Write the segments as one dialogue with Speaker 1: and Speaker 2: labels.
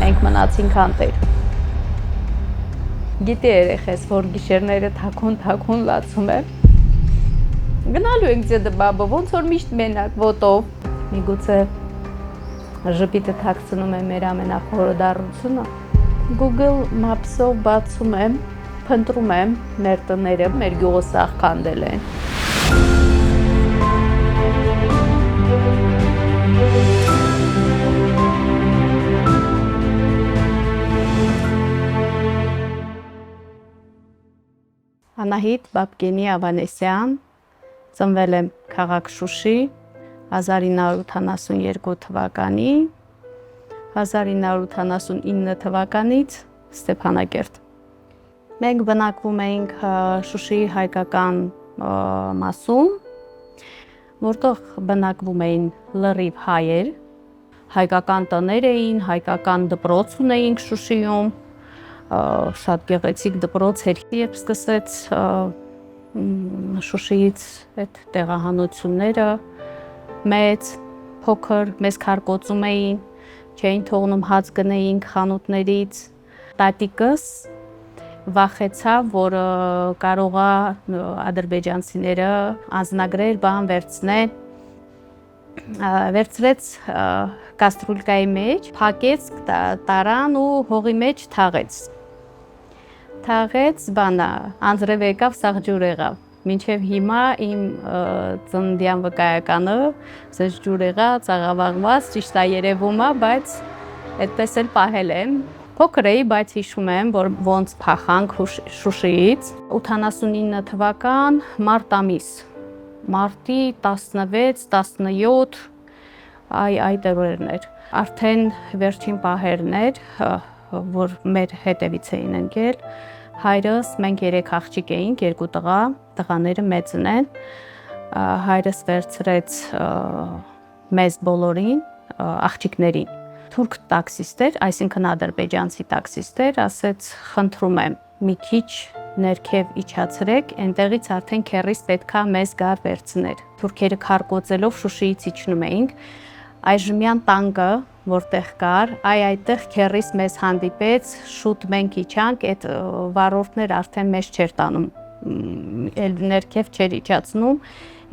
Speaker 1: մենք մնացինք անտեր։ Գիտի երեխես, որ գիշերները թաքուն լացում եմ։ Գնալու ենք ձեդբաբը, ոնց որ միշտ մենակ ոտով։ Միգուցե ժպիտը թաքցնում է մեր ամենախորոդառությունը։ Google Maps-ով բացում եմ, փնտրում եմ մեր տները, մեր գյուղը սաղ քանդել են։ Անահիտ Բաբկենի Ավանեսյան, ծնվել եմ քաղաք Շուշի 1982 թվականի, 1979 թվականից Ստեփանակերտ։ Մենք բնակվում էինք Շուշիի հայկական մասում, որտեղ բնակվում էին լրիվ հայեր, հայկական տներ էին, հայկական դպրոց ունեինք Շուշիում, շատ գեղեցիկ դպրոց էր, երբ սկսեց Շուշիից այդ տեղահանությունները մեծ, փոքր, մեզ քարկոծում էին, չէին թողնում հաց գնեինք խանութներից, տատիկս վախեցավ, որ կարող է ադրբեջանցիները անձնագրեր բան վերցնեն, վերցրեց կաստրուլկայի մեջ, փակեց տարան ու հողի մեջ թաղեց բանը, անձրև եկավ, սաղ ջուր եղավ։ Մինչև հիմա իմ ծննդյան վկայականը սեզ ջուր եղավ, ծաղավաղված, ճիշտ է երևում է, բայց այդպես էլ պահել եմ։ Փոքր էի, բայց հիշում եմ, որ ոնց փախանք Շուշիից 89 թվական մարտ ամիս, մարտի 16-17 այդ օրերն էր։ Արդեն վերջին պահերն էր, որ մեր հետևից էին ընկել։ Հայրս, մենք 3 աղջիկ էինք, 2 տղա, տղաները մեծն են։ Հայրս վերցրեց մեզ բոլորին, աղջիկներին։ Թուրք տաքսիստ էր, այսինքն ադրբեջանցի տաքսիստ էր, ասեց խնդրում եմ մի քիչ ներքև իջացրեք, այնտեղից արդեն քեռիս պետքա մեզ գար վերցներ։ Թուրքերը քարկոծելով Շուշիից իջնում էինք, այժմյան տանկը, որտեղ կար, այդտեղ քեռիս մեզ հանդիպեց, շուտ մենք իջանք, այդ վարորդներ արդեն մեզ չէր տանում, ներքև չէր իջացնում,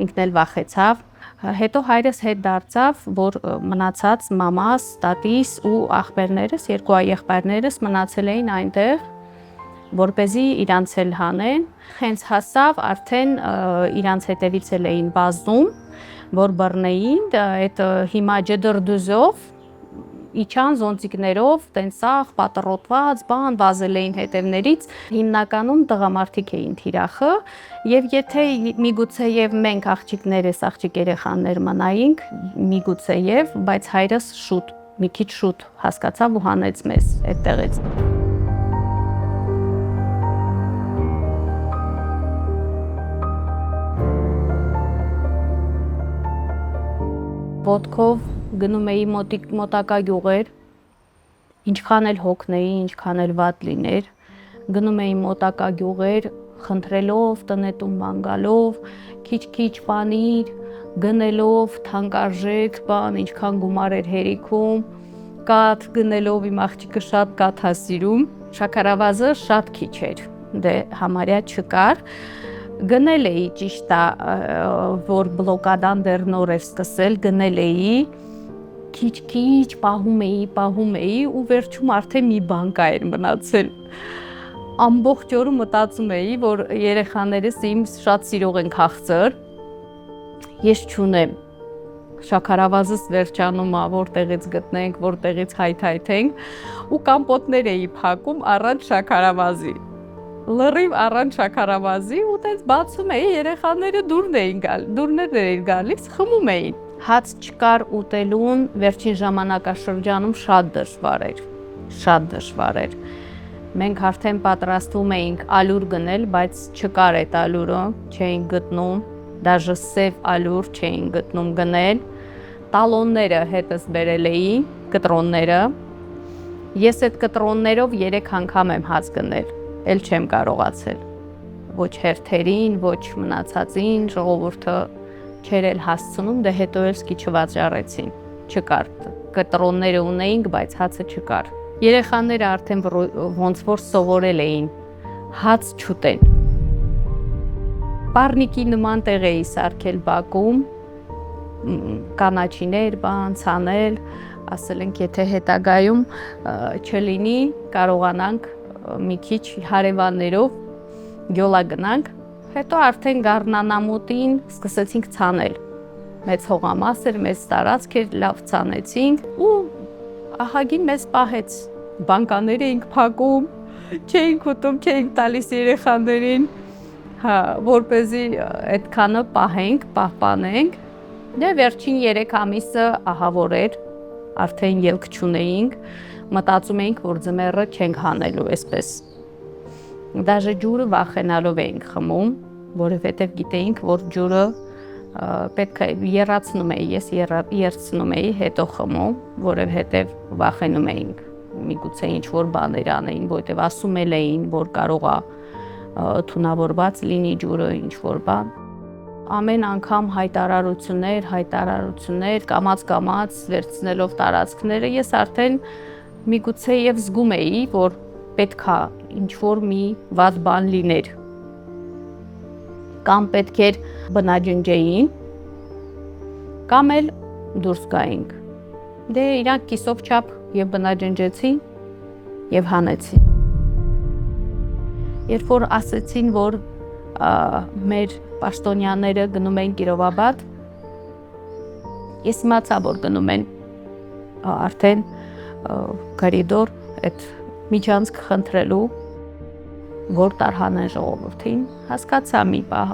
Speaker 1: ինքն էլ վախեցավ։ Հետո հայրս հետ դարձավ, որ մնացած մամաս, տատիս ու աղբերներս, 2 եղբայրներս մնացել էին այնտեղ, որպեսզի իրանց էլ հանեն, հենց հասավ արդեն իրանց հետևից էլ էին վազում, որ բռնեին, այդ հիմա ջդրդուզով, իջան զոնտիկներով, տենսաղ, պատռոտված, բան, վազել էին հետևներից, հիմնականում տղամարդիկ էին թիրախը, եւ եթե միգուցե եւ մենք աղջիկներս, աղջիկ երեխաներ մնայինք, միգուցե եւ, բայց հայրս շուտ, մի քիչ շուտ հասկացավ ու հանեց մեզ այդտեղից։ Ոտքով գնում էի մոտակա գյուղեր, ինչքան էլ հոգնեի, ինչքան էլ վատ լիներ, գնում էի մոտակա գյուղեր, խնդրելով, տնետում ման գալով, քիչ պանիր, գնելով, թանկարժեք բան, ինչքան գումար էր հերիքում, կաթ գնելով, իմ աղջիկը շատ կաթ է սիրում, շաքարավազը շատ քիչ էր, դե համարյա չկար, գնել էի ճիշտ է, որ բլոկադան դեռ նոր էր սկսել, գնել էի, քիչ պահում էի ու վերջում արդեն մի բանկա էր մնացել։ Ամբողջ օրը մտածում էի, որ երեխաներս իմ շատ սիրող են քաղցր, ես չունեմ, շաքարավազս վերջանում է, որտեղից գտնենք, որտեղից հայթայթենք ու կամպոտներ էի փակում առանց շաքարավազի։ Լրիվ առանց շաքարավազի ու տենց բացում էի, երեխաները դուրներ էին գալիս, խմում էին։ Հաց չկար ուտելուն, վերջին ժամանակաշրջանում շատ դժվար էր։ Մենք արդեն պատրաստվում էինք ալյուր գնել, բայց չկար այդ ալյուրը, չէին գտնում, դաժե սև ալյուր չէին գտնում գնել։ Տալոնները հետս բերել էի, կտրոնները։ Ես այդ կտրոններով 3 անգամ եմ հաց գնել, էլ չեմ կարողացել։ Ոչ հերթերին, ոչ մնացածին, ժողովուրդը չէր էլ հասցնում, դե հետո էլ սկի չվաճառեցին, չկար, կտրոնները ունեինք, բայց հացը չկար։ Երեխաները արդեն ոնց որ սովորել էին հաց չուտեն։ Պառնիկի նման տեղ էի սարքել բակում, կանաչիներ, բան, ցանել, ասել ենք, եթե հետագայում չլինի, կարողանանք մի քիչ հարևաններով գյոլա գնանք, հետո արդեն գառնանամուտին սկսեցինք ցանել։ Մեծ հողամաս էր, մեծ տարածք էր, լավ ցանեցինք ու ահագին մեզ պահեց։ Բանկաներ էինք փակում, չէինք ուտում, չէինք տալիս երեխաներին, որպեսզի այդքանը պահենք, պահպանենք։ Դե վերջին 3 ամիսը ահավոր էր, արդեն ելք չունեինք, մտածում էինք, որ ձմեռը չենք հանելու այսպես։ Դաժե ջուրը վախենալով էինք խմում, որովհետև գիտեինք, որ ջուրը պետք է եռացնում էի, ես երցնում էի, հետո խմում, որովհետև վախենում էինք, միգուցե ինչ-որ բաներ անեին, որովհետև ասում էին, որ կարող է թունավորված լինի ջուրը, ինչ-որ բան։ Ամեն անգամ հայտարարություններ, կամաց վերցնելով տարածքները, ես արդեն միգուցե եւ զգում էի, որ պետքա ինչ-որ մի վատ բան լիներ։ Կամ պետք էր բնաջնջեին, կամ էլ դուրս գայինք։ Դե իրանք կիսով չափ եւ բնաջնջեցին եւ հանեցին։ Երբ որ ասեցին, որ մեր պաշտոնյաները գնում են Կիրովաբադ, ես իմացա, որ գնում են արդեն կորիդոր այդ միջանցք խնդրելու, որ տարհանեն ժողովրդին, հասկացա մի պահ,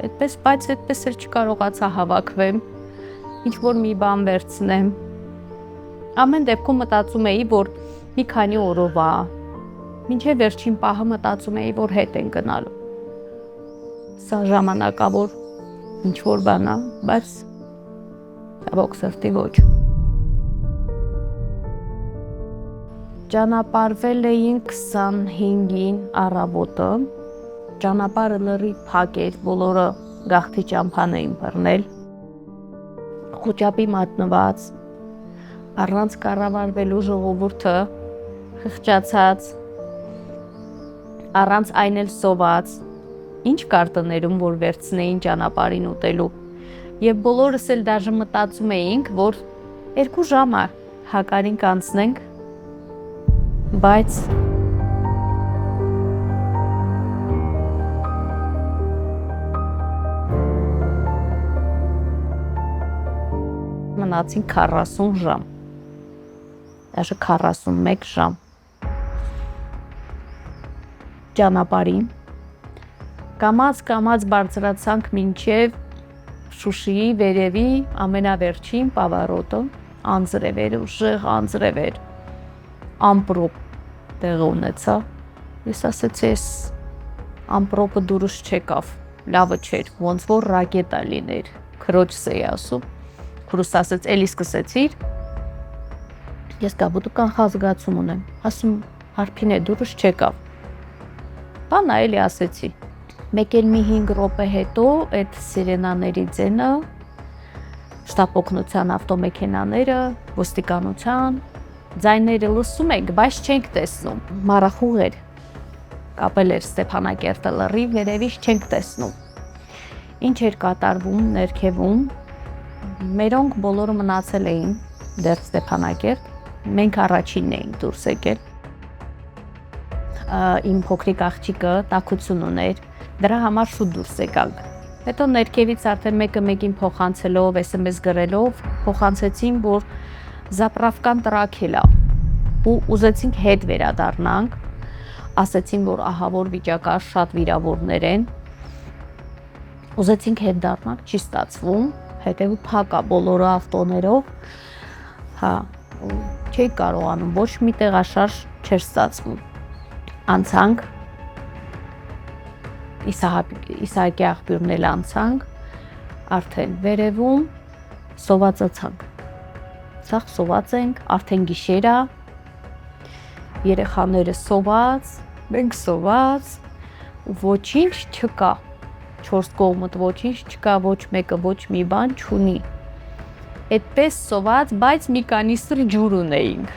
Speaker 1: այդպես, բայց այդպես էլ չկարողացա հավաքվեմ, ինչ-որ մի բան վերցնեմ։ Ամեն դեպքում մտածում էի, որ մի քանի օրով է, մինչև վերջին պահը մտածում էի, որ հետ են գնալու։ Սա ժամանակավոր ինչ-որ բան է, բայց ցավոք սրտի ոչ։ Ճանապարհվել էին 25-ին առավոտը, ճանապարհը լրիվ փակ էր, բոլորը գաղթի ճամփան էին բռնել, խոճապի մատնված, առանց կառավարվելու ժողովուրդը խղճացած, առանց այն էլ սոված, ինչ կար տներում, որ վերցնեին ճանապարհին ուտելու, եւ բոլորս էլ դաժե մտածում էինք, որ 2 ժամ է հակարին կանցնենք, բայց մնացին 40 ժամ, դաժե 41 ժամ ճանապարհին, կամաց բարձրացանք մինչև Շուշիի վերևի ամենավերջին պավարոտը, անձրև էր, ուժեղ անձրև էր, ամպրոպ տեղ ունեցա, ես ասեցի, ես ամպրոպը դուրս չեկավ, լավը չէր, ոնց որ ռակետա լիներ, քրոջս էի ասում, քուրս ասեց, էլի սկսեցիր, ես կաբուտու կանխազգացում ունեմ, ասում, Հարփին է, դուրս չեկավ, բանա էլի ասեցի, մեկ էլ մի 5 րոպե հետո այդ սիրենաների ձենը, շտապ օգնության ավտոմեքենաները, ոստիկանության, ձայները լսում ենք, բայց չենք տեսնում, մառախուղ էր, կապել էր Ստեփանակերտը լրիվ, երևի չենք տեսնում, ինչ էր կատարվում ներքևում, մերոնք բոլորը մնացել էին դեռ Ստեփանակերտ, մենք առաջինն էինք դուրս եկել, իմ փոքրիկ աղջիկը տաքություն ուներ, դրա համար շուտ դուրս եկանք, հետո ներքևից արդեն մեկը մեկին փոխանցելով, SMS գրելով, փոխանցեցին, որ զապրավկան տրաքել է ու ուզեցինք հետ վերադառնանք, ասեցին, որ ահավոր վիճակար շատ վիրավորներ են, ուզեցինք հետ դառնանք, չի ստացվում, հետևը փակ է բոլորը ավտոներով, չէի կարողանում, ոչ մի տեղաշարժ չէր ստացվում, անցանք, Իսահակի աղբյուրն էլ անցանք, արդեն վերևում սովածացանք, սաղ սոված ենք, արդեն գիշեր է, երեխաները սոված, մենք սոված, ոչինչ չկա, 4 կողմդ ոչինչ չկա, ոչ մեկը ոչ մի բան չունի, այդպես սոված, բայց մի կանիստր ջուր ունեինք,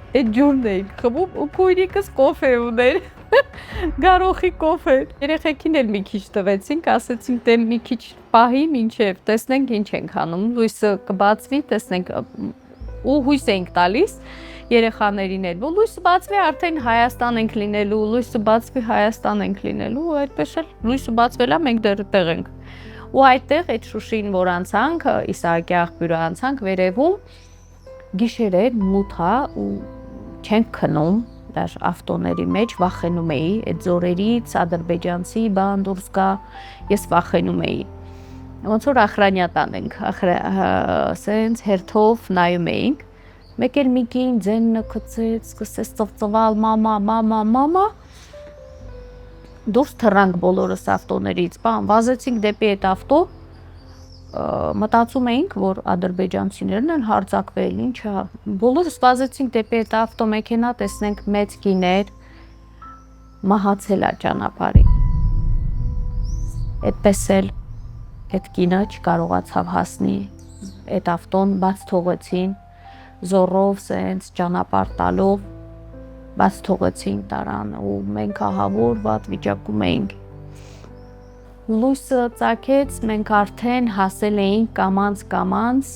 Speaker 1: Այդ ջուրն էինք խմում ու քույրիկս կոֆե ուներ։ Գարոխի կոֆե։ Երեխեքին էլ մի քիչ տվեցինք, ասեցինք դե մի քիչ պահի մինչև տեսնենք ինչ ենք անում։ Լույսը կբացվի, տեսնենք ու հույս ենք տալիս երեխաներին էլ։ Ու լույսը բացվի արդեն Հայաստան ենք լինելու, լույսը բացվի Հայաստան ենք լինելու, ու այդպես էլ լույսը բացվել է, մենք դեռ տեղ ենք։ Ու այդտեղ այդ Շուշին որ անցանք, Իսահակի աղբյուրը անցանք վերևում, գիշեր էր, մութ է ու չենք քնում, դեռ ավտոների մեջ վախենում էի, այդ ձորերից ադրբեջանցի բան դուրս գա, ես վախենում էի։ Ոնց որ ախրանյատան ենք, սենց հերթով նայում էինք, մեկ էլ մի կին ձենը գցեց, սկսեց ծվծվալ մամա, դուրս թռանք բոլորս ավտոներից, բան, վազեցինք դեպի այդ ավտո, մտածում էինք, որ ադրբեջանցիներն են հարձակվել, ինչա, բոլորս վազեցինք դեպի այդ ավտոմեքենա, տեսնենք մեծ կիներ, մահացել է ճանապարհին։ Այդպես էլ այդ կինը չկարողացավ հասնի, այդ ավտոն բաց թողեցին, զոռով սենց ճանապարհ տալով, բաց թողեցին տարան ու մենք ահավոր վատ վիճակում էինք։ Լույսը ծագեց, մենք արդեն հասել էինք կամանց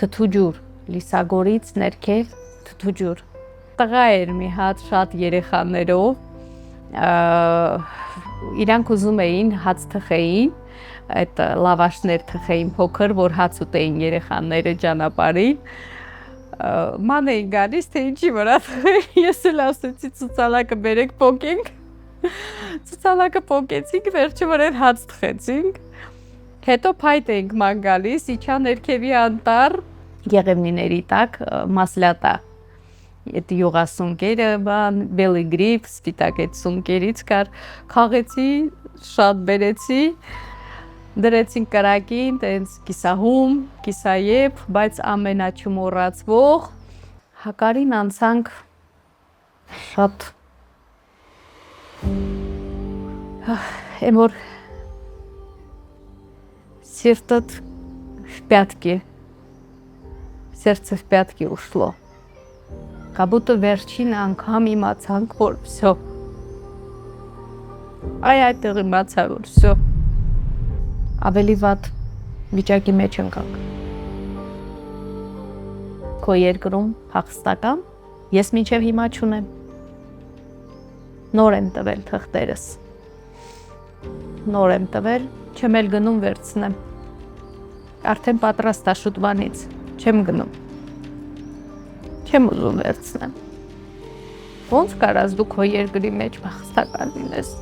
Speaker 1: Թթուջուր, Լիսագորից ներքև Թթուջուր։ Տղա էր մի հատ շատ երեխաներով, իրանք ուզում էին հաց թխեին, այդ լավաշներ թխեին փոքր, որ հաց ուտեին երեխաները ճանապարհին։ Ման էին գալիս, թե ինչի վրա թխեին, ես էլ ասեցի ցուցալակը բերեք փոկենք։ Ցուցալակը փոկեցինք, վերջը որ էր հաց թխեցինք։ Հետո փայտ էինք ման գալիս, իջա ներքևի անտառ, Եղևնիների տակ մասլատա։ Այդ յուղասունկերը, բան, բելի գրիպ, սպիտակ այդ սունկերից կար, խաղեցի, շատ բերեցի, դրեցինք կրակին, տենց կիսահում, կիսաեփ, բայց ամենաչմոռացվող հակարին անցանք շատ Эм որ сердце в пятки ушло. Как будто վերջին անգամ իմացանք, որ всё. Այդտեղ իմացա, որ всё. Ավելի վատ վիճակի մեջ ընկանք։ Քո երկրում փախստական, ես մինչև հիմա չունեմ։ Նոր եմ տվել թղթերս։ Նոր եմ տվել, չեմ էլ գնում վերցնեմ։ Արդեն պատրաստ է շուտվանից, չեմ գնում։ Չեմ ուզում վերցնեմ։ Ոնց կարաս դու քո երկրի մեջ փախստական լինես։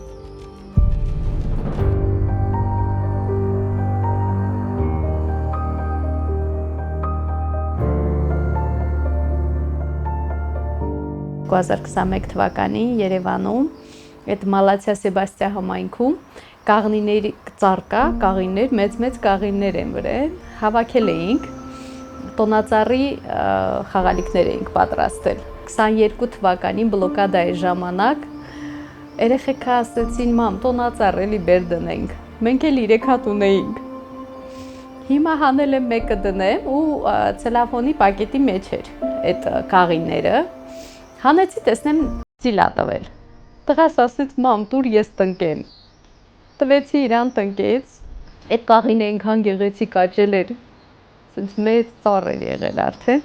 Speaker 1: թվականին Երևանում, այդ Մալացիա Սեբաստիա համայնքում կաղնիների ծառ կա, կաղիններ, մեծ կաղիններ են վրան, հավաքել էինք, տոնածառի խաղալիքներ էինք պատրաստել։ 22 թվականին բլոկադայի ժամանակ երեխեքը ասեցին, մամ, տոնածառ էլի բեր դնենք, մենք էլ 3 հատ ունեինք։ Հիմա հանել եմ մեկը դնեմ ու ցելոֆոնի պակետի մեջ էր այդ կաղինները։ Հանեցի, տեսնեմ ծիլա տվել։ Տղաս ասեց, մամ, տուր ես տնկեմ։ Տվեցի իրան տնկեց, այդ կաղինը այնքան գեղեցիկ աճել էր, ասենց մեծ ծառ էր եղել արդեն,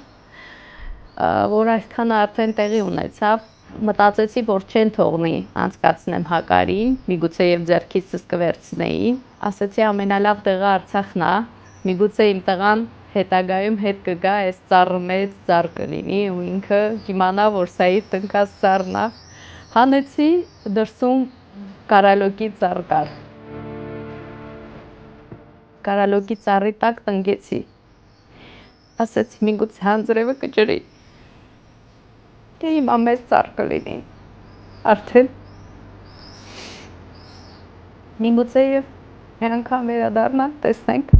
Speaker 1: որ այսքան արդեն տեղի ունեցավ, մտածեցի, որ չեն թողնի անցկացնեմ հակարին, միգուցե եւ ձեռքիցս կվերցնեի, ասեցի ամենալավ տեղը Արցախն է, միգուցե իմ տղան հետագայում հետ կգա, այս ծառը մեծ ծառ կլինի ու ինքը կիմանա, որ սա իր տնկած ծառն է։ Հանեցի, դրսում կարալոկի ծառ կար։ Կարալոկի ծառի տակ տնկեցի։ Ասեցի, միգուցե հանձրևը կջրի։ Դե հիմա մեծ ծառ կլինի։ Արդեն միգուցե եւ մի անգամ վերադառնանք, տեսնենք։